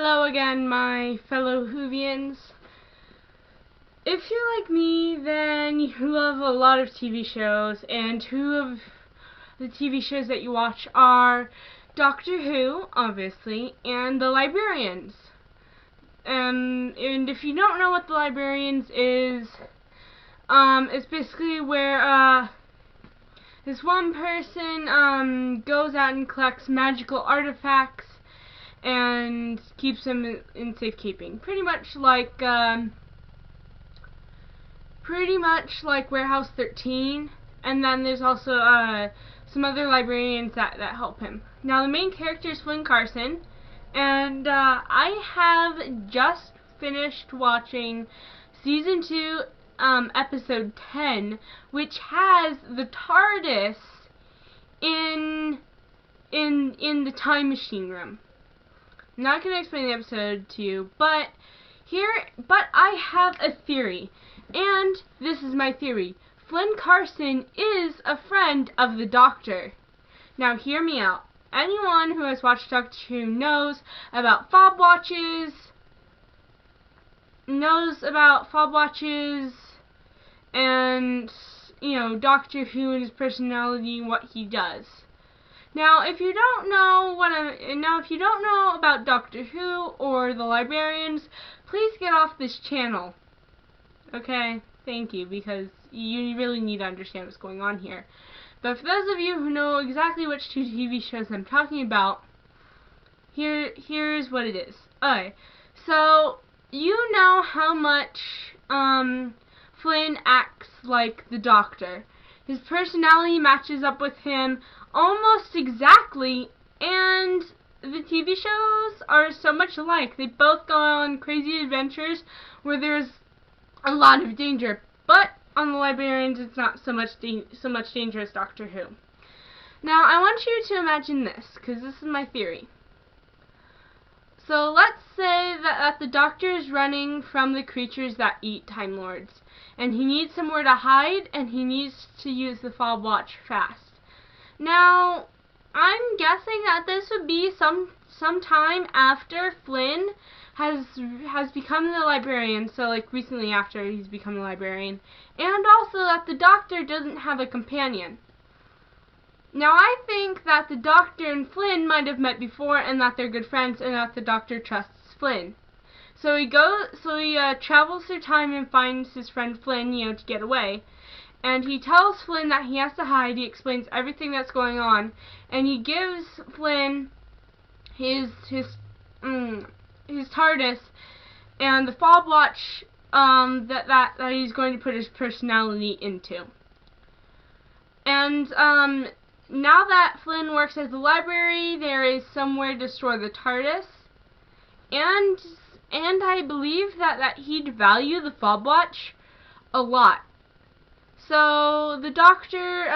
Hello again, my fellow Whovians. If you're like me, then you love a lot of TV shows, and two of the TV shows that you watch are Doctor Who, obviously, and the Librarians. And if you don't know what the Librarians is, it's basically where this one person goes out and collects magical artifacts and keeps them in safekeeping. Pretty much like Warehouse 13. And then there's also some other librarians that help him. Now the main character is Flynn Carsen, and I have just finished watching season 2, episode 10, which has the TARDIS in the time machine room. I'm not going to explain the episode to you, but I have a theory, and this is my theory. Flynn Carsen is a friend of the Doctor. Now hear me out. Anyone who has watched Doctor Who knows about fob watches, and, you know, Doctor Who and his personality and what he does. Now, if you don't know about Doctor Who or the Librarians, please get off this channel. Okay? Thank you, because you really need to understand what's going on here. But for those of you who know exactly which two TV shows I'm talking about, here's what it is. Okay, so you know how much Flynn acts like the Doctor. His personality matches up with him almost exactly, and the TV shows are so much alike. They both go on crazy adventures where there's a lot of danger, but on the Librarians it's not so much danger as Doctor Who. Now I want you to imagine this, because this is my theory. So let's say that the Doctor is running from the creatures that eat Time Lords, and he needs somewhere to hide, and he needs to use the fob watch fast. Now, I'm guessing that this would be some time after Flynn has become the Librarian, so like recently after he's become the Librarian, and also that the Doctor doesn't have a companion. Now I think that the Doctor and Flynn might have met before, and that they're good friends, and that the Doctor trusts Flynn. So he travels through time and finds his friend Flynn, to get away. And he tells Flynn that he has to hide. He explains everything that's going on, and he gives Flynn his TARDIS and the fob watch that he's going to put his personality into. And now that Flynn works at the library, there is somewhere to store the TARDIS, and I believe that he'd value the fob watch a lot. So the Doctor,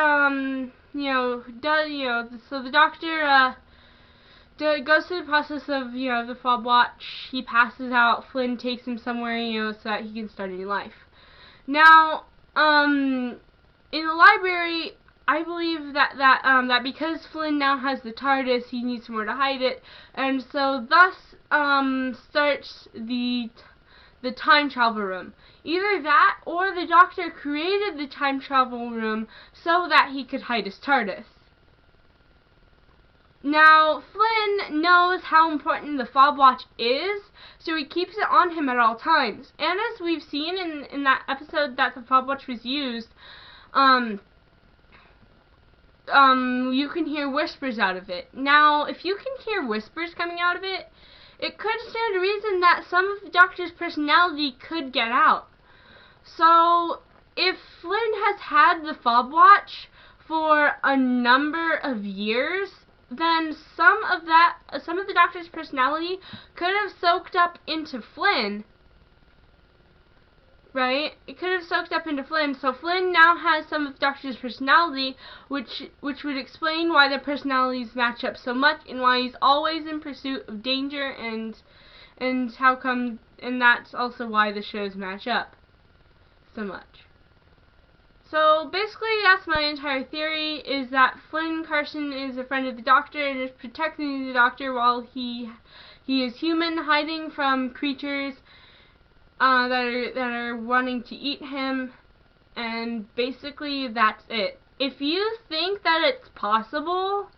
goes through the process of, the fob watch. He passes out. Flynn takes him somewhere, so that he can start a new life. Now, in the library, I believe that because Flynn now has the TARDIS, he needs somewhere to hide it, and so thus starts the time travel room. Either that, or the Doctor created the time travel room so that he could hide his TARDIS. Now, Flynn knows how important the fob watch is, so he keeps it on him at all times. And as we've seen in that episode that the fob watch was used, you can hear whispers out of it. Now, if you can hear whispers coming out of it, it could stand to reason that some of the Doctor's personality could get out. So, if Flynn has had the fob watch for a number of years, then some of the Doctor's personality could have soaked up into Flynn. Right? It could have soaked up into Flynn, so Flynn now has some of the Doctor's personality, which would explain why their personalities match up so much, and why he's always in pursuit of danger, and that's also why the shows match up so much. So basically, that's my entire theory, is that Flynn Carsen is a friend of the Doctor and is protecting the Doctor while he He is human, hiding from creatures that are wanting to eat him, and basically that's it. If you think that it's possible,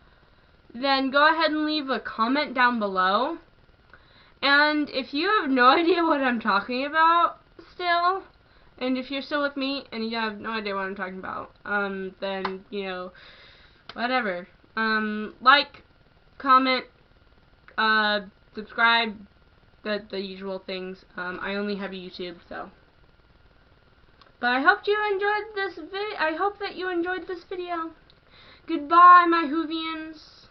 then go ahead and leave a comment down below. And if you have no idea what I'm talking about still, and if you're still with me and you have no idea what I'm talking about, then, you know, whatever. Like, comment, subscribe, the usual things. I only have YouTube, so. But I hope you enjoyed this I hope that you enjoyed this video. Goodbye, my Whovians.